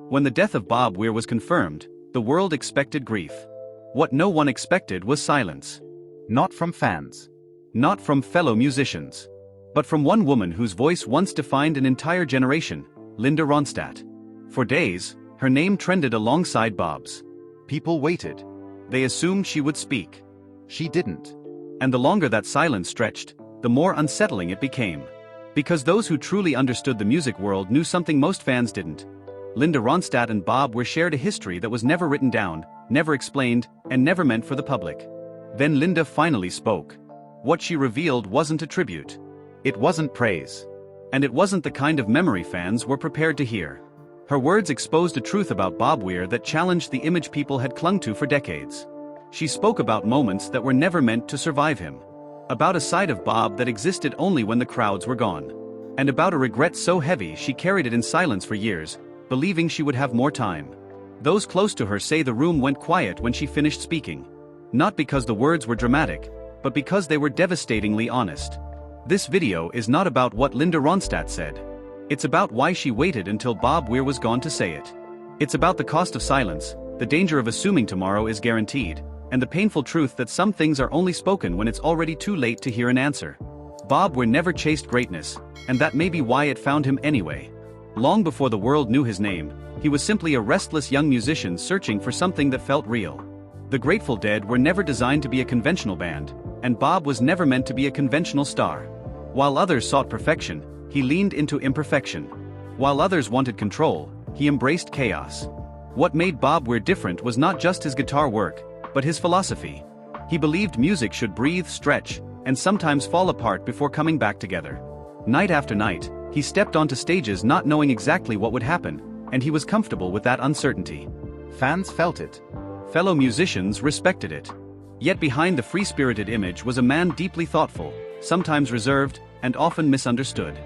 When the death of Bob Weir was confirmed, the world expected grief. What no one expected was silence. Not from fans. Not from fellow musicians. But from one woman whose voice once defined an entire generation, Linda Ronstadt. For days, her name trended alongside Bob's. People waited. They assumed she would speak. She didn't. And the longer that silence stretched, the more unsettling it became. Because those who truly understood the music world knew something most fans didn't. Linda Ronstadt and Bob Weir shared a history that was never written down, never explained, and never meant for the public. Then Linda finally spoke. What she revealed wasn't a tribute. It wasn't praise. And it wasn't the kind of memory fans were prepared to hear. Her words exposed a truth about Bob Weir that challenged the image people had clung to for decades. She spoke about moments that were never meant to survive him. About a side of Bob that existed only when the crowds were gone. And about a regret so heavy she carried it in silence for years, believing she would have more time. Those close to her say the room went quiet when she finished speaking. Not because the words were dramatic, but because they were devastatingly honest. This video is not about what Linda Ronstadt said. It's about why she waited until Bob Weir was gone to say it. It's about the cost of silence, the danger of assuming tomorrow is guaranteed, and the painful truth that some things are only spoken when it's already too late to hear an answer. Bob Weir never chased greatness, and that may be why it found him anyway. Long before the world knew his name, he was simply a restless young musician searching for something that felt real. The Grateful Dead were never designed to be a conventional band, and Bob was never meant to be a conventional star. While others sought perfection, he leaned into imperfection. While others wanted control, he embraced chaos. What made Bob Weir different was not just his guitar work, but his philosophy. He believed music should breathe, stretch, and sometimes fall apart before coming back together. Night after night, he stepped onto stages not knowing exactly what would happen, and he was comfortable with that uncertainty. Fans felt it. Fellow musicians respected it. Yet behind the free-spirited image was a man deeply thoughtful, sometimes reserved, and often misunderstood.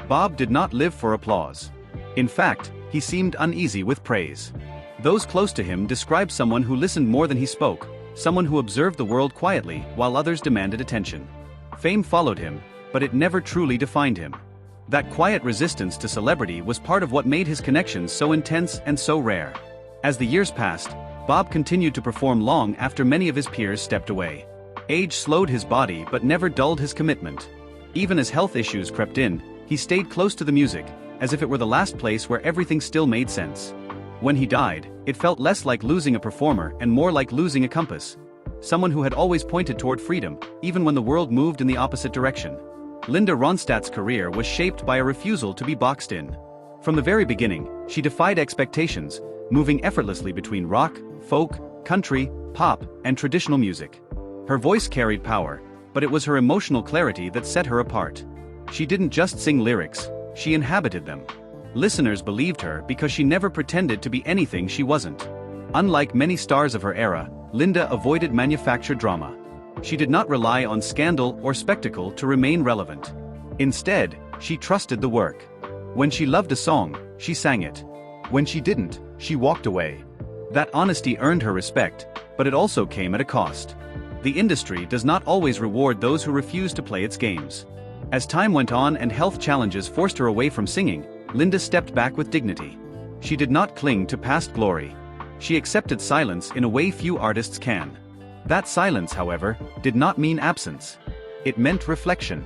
Bob did not live for applause. In fact, he seemed uneasy with praise. Those close to him described someone who listened more than he spoke, someone who observed the world quietly while others demanded attention. Fame followed him, but it never truly defined him. That quiet resistance to celebrity was part of what made his connections so intense and so rare. As the years passed, Bob continued to perform long after many of his peers stepped away. Age slowed his body but never dulled his commitment. Even as health issues crept in, he stayed close to the music, as if it were the last place where everything still made sense. When he died, it felt less like losing a performer and more like losing a compass. Someone who had always pointed toward freedom, even when the world moved in the opposite direction. Linda Ronstadt's career was shaped by a refusal to be boxed in. From the very beginning, she defied expectations, moving effortlessly between rock, folk, country, pop, and traditional music. Her voice carried power, but it was her emotional clarity that set her apart. She didn't just sing lyrics, she inhabited them. Listeners believed her because she never pretended to be anything she wasn't. Unlike many stars of her era, Linda avoided manufactured drama. She did not rely on scandal or spectacle to remain relevant. Instead, she trusted the work. When she loved a song, she sang it. When she didn't, she walked away. That honesty earned her respect, but it also came at a cost. The industry does not always reward those who refuse to play its games. As time went on and health challenges forced her away from singing, Linda stepped back with dignity. She did not cling to past glory. She accepted silence in a way few artists can. That silence, however, did not mean absence. It meant reflection.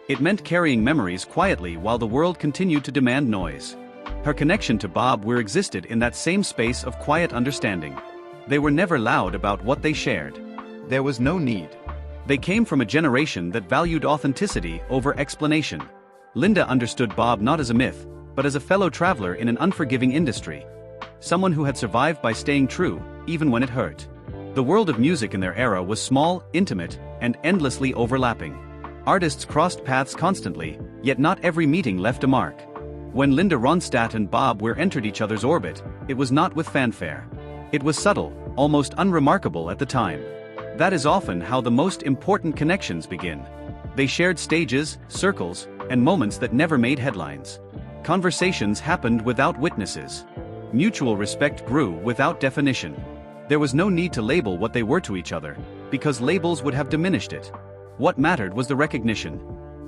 It meant carrying memories quietly while the world continued to demand noise. Her connection to Bob Weir existed in that same space of quiet understanding. They were never loud about what they shared. There was no need. They came from a generation that valued authenticity over explanation. Linda understood Bob not as a myth, but as a fellow traveler in an unforgiving industry. Someone who had survived by staying true, even when it hurt. The world of music in their era was small, intimate, and endlessly overlapping. Artists crossed paths constantly, yet not every meeting left a mark. When Linda Ronstadt and Bob Weir entered each other's orbit, it was not with fanfare. It was subtle, almost unremarkable at the time. That is often how the most important connections begin. They shared stages, circles, and moments that never made headlines. Conversations happened without witnesses. Mutual respect grew without definition. There was no need to label what they were to each other, because labels would have diminished it. What mattered was the recognition.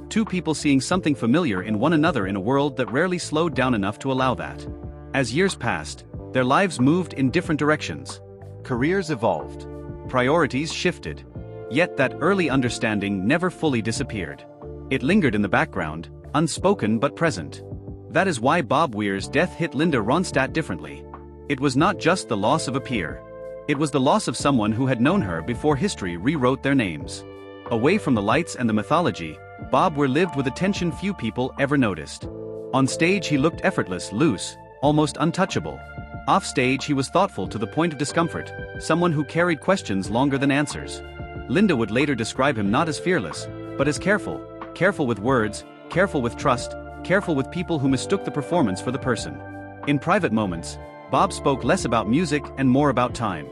Two people seeing something familiar in one another in a world that rarely slowed down enough to allow that. As years passed, Their lives moved in different directions. Careers evolved. Priorities shifted. Yet that early understanding never fully disappeared. It lingered in the background, unspoken but present. That is why Bob Weir's death hit Linda Ronstadt differently. It was not just the loss of a peer. It was the loss of someone who had known her before history rewrote their names. Away from the lights and the mythology, Bob Weir lived with a tension few people ever noticed. On stage he looked effortless, loose, almost untouchable. Off stage he was thoughtful to the point of discomfort, someone who carried questions longer than answers. Linda would later describe him not as fearless, but as careful. Careful with words, careful with trust, careful with people who mistook the performance for the person. In private moments, Bob spoke less about music and more about time.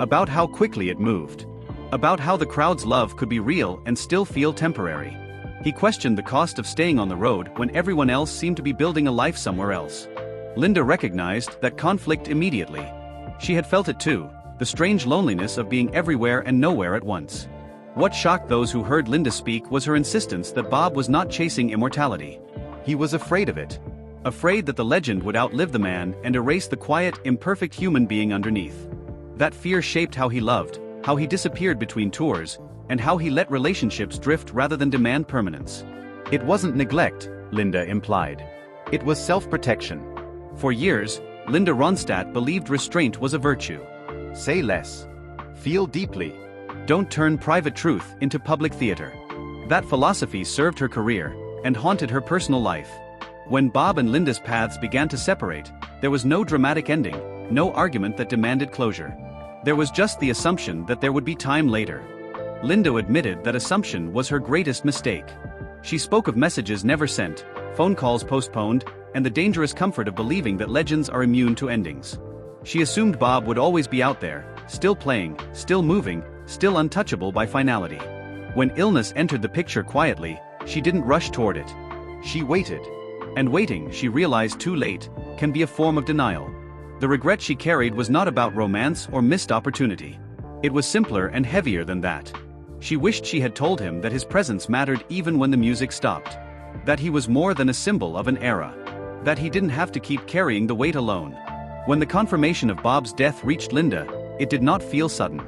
About how quickly it moved. About how the crowd's love could be real and still feel temporary. He questioned the cost of staying on the road when everyone else seemed to be building a life somewhere else. Linda recognized that conflict immediately. She had felt it too, the strange loneliness of being everywhere and nowhere at once. What shocked those who heard Linda speak was her insistence that Bob was not chasing immortality. He was afraid of it. Afraid that the legend would outlive the man and erase the quiet, imperfect human being underneath. That fear shaped how he loved, how he disappeared between tours, and how he let relationships drift rather than demand permanence. It wasn't neglect, Linda implied. It was self-protection. For years, Linda Ronstadt believed restraint was a virtue. Say less. Feel deeply. Don't turn private truth into public theater. That philosophy served her career and haunted her personal life. When Bob and Linda's paths began to separate, there was no dramatic ending, no argument that demanded closure. There was just the assumption that there would be time later. Linda admitted that assumption was her greatest mistake. She spoke of messages never sent, phone calls postponed, and the dangerous comfort of believing that legends are immune to endings. She assumed Bob would always be out there, still playing, still moving, still untouchable by finality. When illness entered the picture quietly, she didn't rush toward it. She waited. And waiting, she realized too late, can be a form of denial. The regret she carried was not about romance or missed opportunity. It was simpler and heavier than that. She wished she had told him that his presence mattered even when the music stopped. That he was more than a symbol of an era. That he didn't have to keep carrying the weight alone. When the confirmation of Bob's death reached Linda, it did not feel sudden.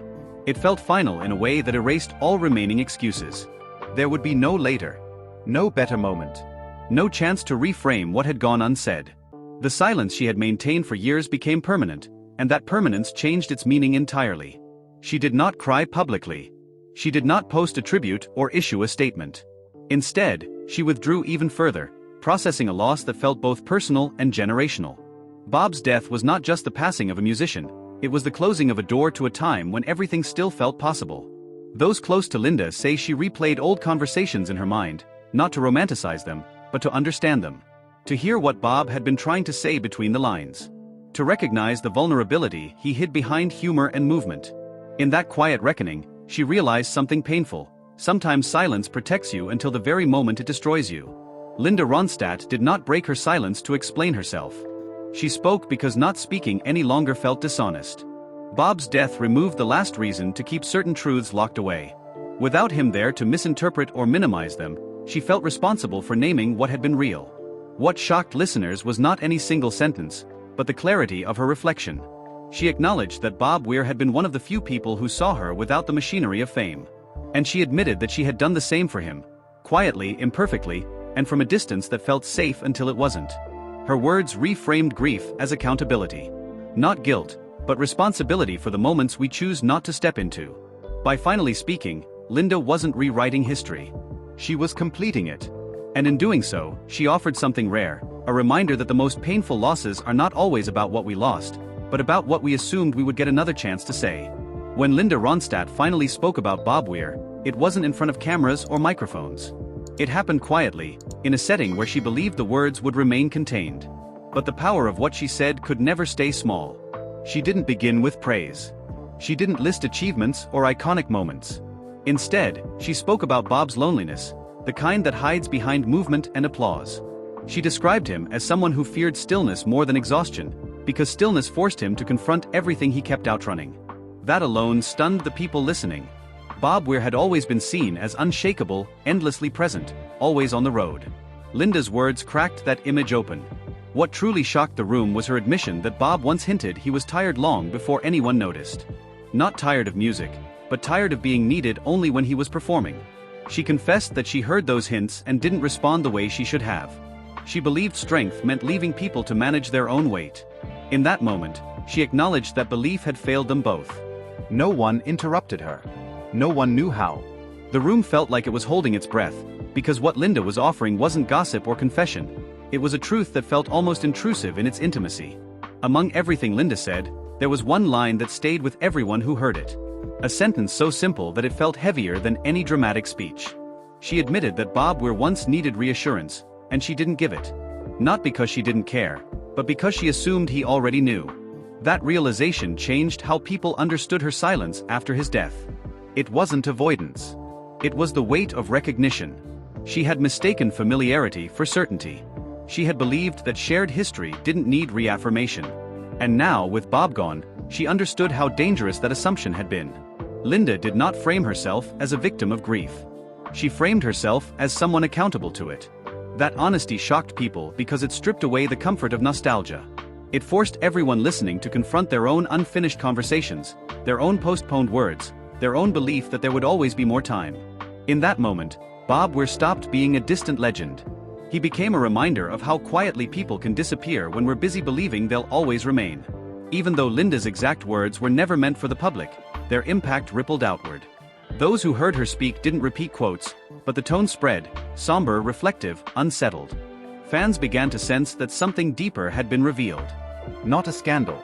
It felt final in a way that erased all remaining excuses. There would be no later. No better moment. No chance to reframe what had gone unsaid. The silence she had maintained for years became permanent, and that permanence changed its meaning entirely. She did not cry publicly. She did not post a tribute or issue a statement. Instead, she withdrew even further, processing a loss that felt both personal and generational. Bob's death was not just the passing of a musician, it was the closing of a door to a time when everything still felt possible. Those close to Linda say she replayed old conversations in her mind, not to romanticize them, but to understand them. To hear what Bob had been trying to say between the lines. To recognize the vulnerability he hid behind humor and movement. In that quiet reckoning, she realized something painful. Sometimes silence protects you until the very moment it destroys you. Linda Ronstadt did not break her silence to explain herself. She spoke because not speaking any longer felt dishonest. Bob's death removed the last reason to keep certain truths locked away. Without him there to misinterpret or minimize them, she felt responsible for naming what had been real. What shocked listeners was not any single sentence, but the clarity of her reflection. She acknowledged that Bob Weir had been one of the few people who saw her without the machinery of fame. And she admitted that she had done the same for him, quietly, imperfectly, and from a distance that felt safe until it wasn't. Her words reframed grief as accountability. Not guilt, but responsibility for the moments we choose not to step into. By finally speaking, Linda wasn't rewriting history. She was completing it. And in doing so, she offered something rare, a reminder that the most painful losses are not always about what we lost, but about what we assumed we would get another chance to say. When Linda Ronstadt finally spoke about Bob Weir, it wasn't in front of cameras or microphones. It happened quietly, in a setting where she believed the words would remain contained. But the power of what she said could never stay small. She didn't begin with praise. She didn't list achievements or iconic moments. Instead, she spoke about Bob's loneliness, the kind that hides behind movement and applause. She described him as someone who feared stillness more than exhaustion, because stillness forced him to confront everything he kept outrunning. That alone stunned the people listening. Bob Weir had always been seen as unshakable, endlessly present, always on the road. Linda's words cracked that image open. What truly shocked the room was her admission that Bob once hinted he was tired long before anyone noticed. Not tired of music, but tired of being needed only when he was performing. She confessed that she heard those hints and didn't respond the way she should have. She believed strength meant leaving people to manage their own weight. In that moment, she acknowledged that belief had failed them both. No one interrupted her. No one knew how. The room felt like it was holding its breath, because what Linda was offering wasn't gossip or confession. It was a truth that felt almost intrusive in its intimacy. Among everything Linda said, there was one line that stayed with everyone who heard it. A sentence so simple that it felt heavier than any dramatic speech. She admitted that Bob Weir once needed reassurance, and she didn't give it. Not because she didn't care, but because she assumed he already knew. That realization changed how people understood her silence after his death. It wasn't avoidance. It was the weight of recognition. She had mistaken familiarity for certainty. She had believed that shared history didn't need reaffirmation. And now, with Bob gone, she understood how dangerous that assumption had been. Linda did not frame herself as a victim of grief. She framed herself as someone accountable to it. That honesty shocked people because it stripped away the comfort of nostalgia. It forced everyone listening to confront their own unfinished conversations, their own postponed words, their own belief that there would always be more time. In that moment, Bob Weir stopped being a distant legend. He became a reminder of how quietly people can disappear when we're busy believing they'll always remain. Even though Linda's exact words were never meant for the public, their impact rippled outward. Those who heard her speak didn't repeat quotes, but the tone spread, somber, reflective, unsettled. Fans began to sense that something deeper had been revealed. Not a scandal.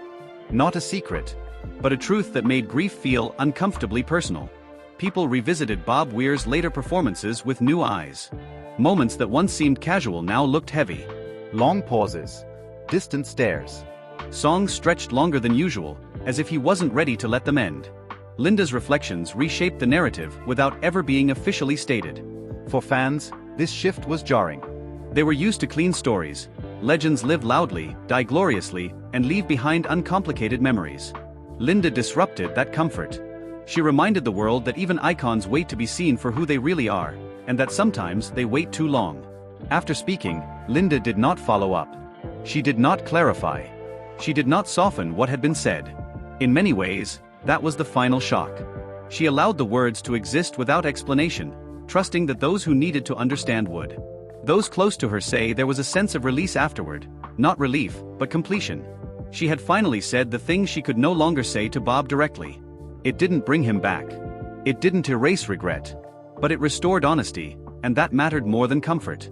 Not a secret. But a truth that made grief feel uncomfortably personal. People revisited Bob Weir's later performances with new eyes. Moments that once seemed casual now looked heavy. Long pauses. Distant stares. Songs stretched longer than usual, as if he wasn't ready to let them end. Linda's reflections reshaped the narrative without ever being officially stated. For fans, this shift was jarring. They were used to clean stories. Legends live loudly, die gloriously, and leave behind uncomplicated memories. Linda disrupted that comfort. She reminded the world that even icons wait to be seen for who they really are, and that sometimes they wait too long. After speaking, Linda did not follow up. She did not clarify. She did not soften what had been said. In many ways, that was the final shock. She allowed the words to exist without explanation, trusting that those who needed to understand would. Those close to her say there was a sense of release afterward, not relief, but completion. She had finally said the things she could no longer say to Bob directly. It didn't bring him back. It didn't erase regret. But it restored honesty, and that mattered more than comfort.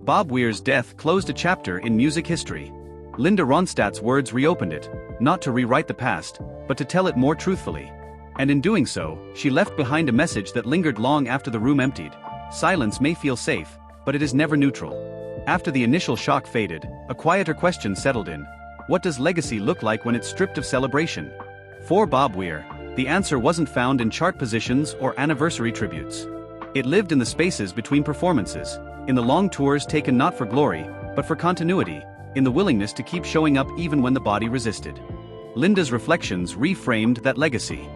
Bob Weir's death closed a chapter in music history. Linda Ronstadt's words reopened it, not to rewrite the past, but to tell it more truthfully. And in doing so, she left behind a message that lingered long after the room emptied. Silence may feel safe, but it is never neutral. After the initial shock faded, a quieter question settled in. What does legacy look like when it's stripped of celebration? For Bob Weir, the answer wasn't found in chart positions or anniversary tributes. It lived in the spaces between performances, in the long tours taken not for glory, but for continuity, in the willingness to keep showing up even when the body resisted. Linda's reflections reframed that legacy.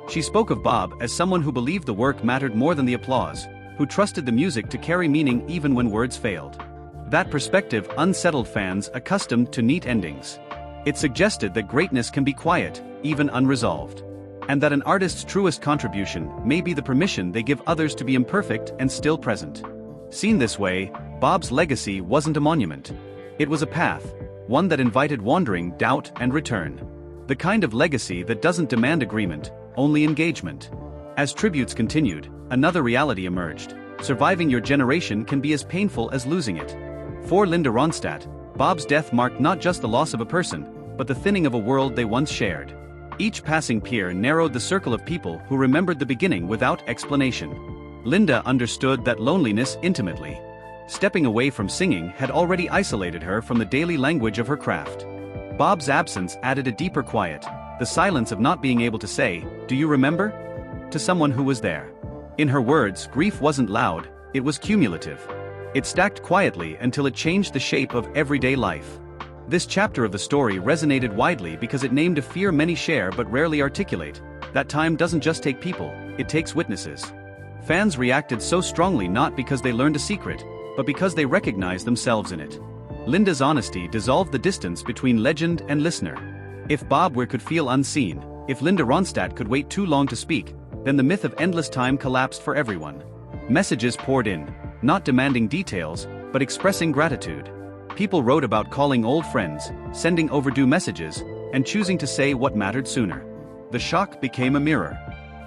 She spoke of Bob as someone who believed the work mattered more than the applause, who trusted the music to carry meaning even when words failed. That perspective unsettled fans accustomed to neat endings. It suggested that greatness can be quiet, even unresolved. And that an artist's truest contribution may be the permission they give others to be imperfect and still present. Seen this way, Bob's legacy wasn't a monument. It was a path, one that invited wandering, doubt, and return. The kind of legacy that doesn't demand agreement, only engagement. As tributes continued, another reality emerged. Surviving your generation can be as painful as losing it. For Linda Ronstadt, Bob's death marked not just the loss of a person, but the thinning of a world they once shared. Each passing peer narrowed the circle of people who remembered the beginning without explanation. Linda understood that loneliness intimately. Stepping away from singing had already isolated her from the daily language of her craft. Bob's absence added a deeper quiet, the silence of not being able to say, "Do you remember?" to someone who was there. In her words, grief wasn't loud, it was cumulative. It stacked quietly until it changed the shape of everyday life. This chapter of the story resonated widely because it named a fear many share but rarely articulate. That time doesn't just take people, it takes witnesses. Fans reacted so strongly not because they learned a secret, but because they recognized themselves in it. Linda's honesty dissolved the distance between legend and listener. If Bob Weir could feel unseen, if Linda Ronstadt could wait too long to speak, then the myth of endless time collapsed for everyone. Messages poured in, not demanding details, but expressing gratitude. People wrote about calling old friends, sending overdue messages, and choosing to say what mattered sooner. The shock became a mirror.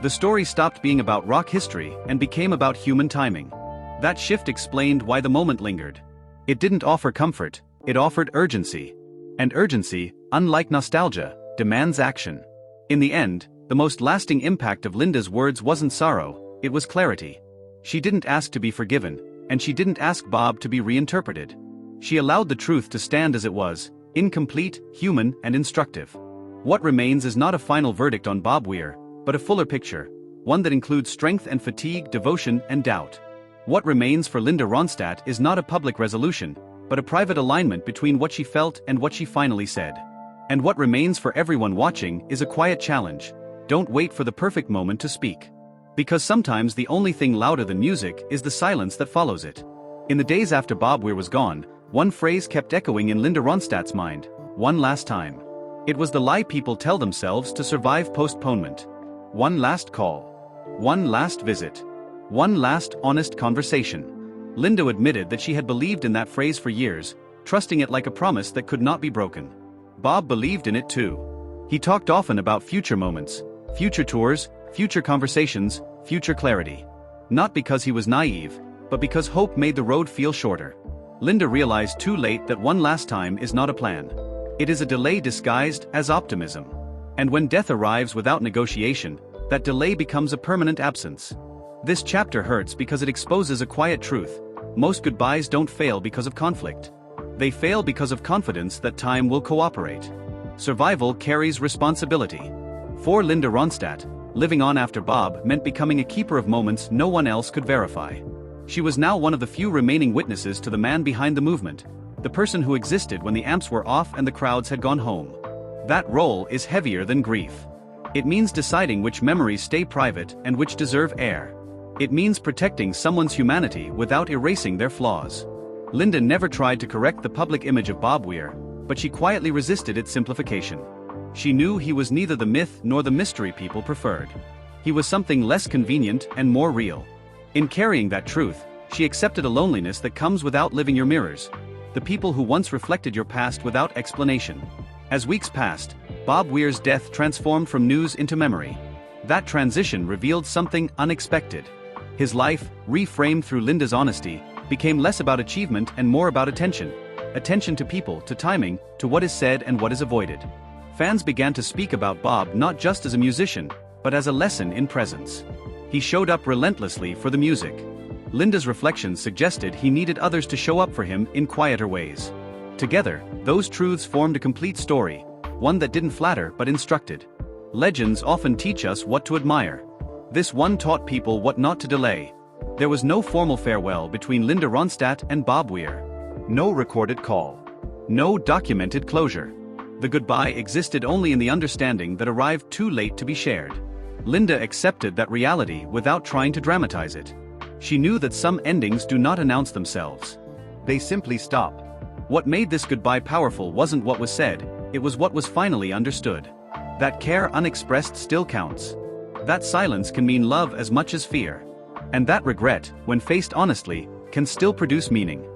The story stopped being about rock history and became about human timing. That shift explained why the moment lingered. It didn't offer comfort, it offered urgency. And urgency, unlike nostalgia, demands action. In the end, the most lasting impact of Linda's words wasn't sorrow, it was clarity. She didn't ask to be forgiven, and she didn't ask Bob to be reinterpreted. She allowed the truth to stand as it was, incomplete, human, and instructive. What remains is not a final verdict on Bob Weir, but a fuller picture, one that includes strength and fatigue, devotion and doubt. What remains for Linda Ronstadt is not a public resolution, but a private alignment between what she felt and what she finally said. And what remains for everyone watching is a quiet challenge. Don't wait for the perfect moment to speak. Because sometimes the only thing louder than music is the silence that follows it. In the days after Bob Weir was gone, one phrase kept echoing in Linda Ronstadt's mind: one last time. It was the lie people tell themselves to survive postponement. One last call. One last visit. One last honest conversation. Linda admitted that she had believed in that phrase for years, trusting it like a promise that could not be broken. Bob believed in it too. He talked often about future moments, future tours, future conversations, future clarity. Not because he was naive, but because hope made the road feel shorter. Linda realized too late that one last time is not a plan. It is a delay disguised as optimism. And when death arrives without negotiation, that delay becomes a permanent absence. This chapter hurts because it exposes a quiet truth. Most goodbyes don't fail because of conflict. They fail because of confidence that time will cooperate. Survival carries responsibility. For Linda Ronstadt, living on after Bob meant becoming a keeper of moments no one else could verify. She was now one of the few remaining witnesses to the man behind the movement, the person who existed when the amps were off and the crowds had gone home. That role is heavier than grief. It means deciding which memories stay private and which deserve air. It means protecting someone's humanity without erasing their flaws. Linda never tried to correct the public image of Bob Weir, but she quietly resisted its simplification. She knew he was neither the myth nor the mystery people preferred. He was something less convenient and more real. In carrying that truth, she accepted a loneliness that comes without living your mirrors. The people who once reflected your past without explanation. As weeks passed, Bob Weir's death transformed from news into memory. That transition revealed something unexpected. His life, reframed through Linda's honesty, became less about achievement and more about attention. Attention to people, to timing, to what is said and what is avoided. Fans began to speak about Bob not just as a musician, but as a lesson in presence. He showed up relentlessly for the music. Linda's reflections suggested he needed others to show up for him in quieter ways. Together, those truths formed a complete story, one that didn't flatter but instructed. Legends often teach us what to admire. This one taught people what not to delay. There was no formal farewell between Linda Ronstadt and Bob Weir. No recorded call. No documented closure. The goodbye existed only in the understanding that arrived too late to be shared. Linda accepted that reality without trying to dramatize it. She knew that some endings do not announce themselves. They simply stop. What made this goodbye powerful wasn't what was said, it was what was finally understood. That care unexpressed still counts. That silence can mean love as much as fear. And that regret, when faced honestly, can still produce meaning.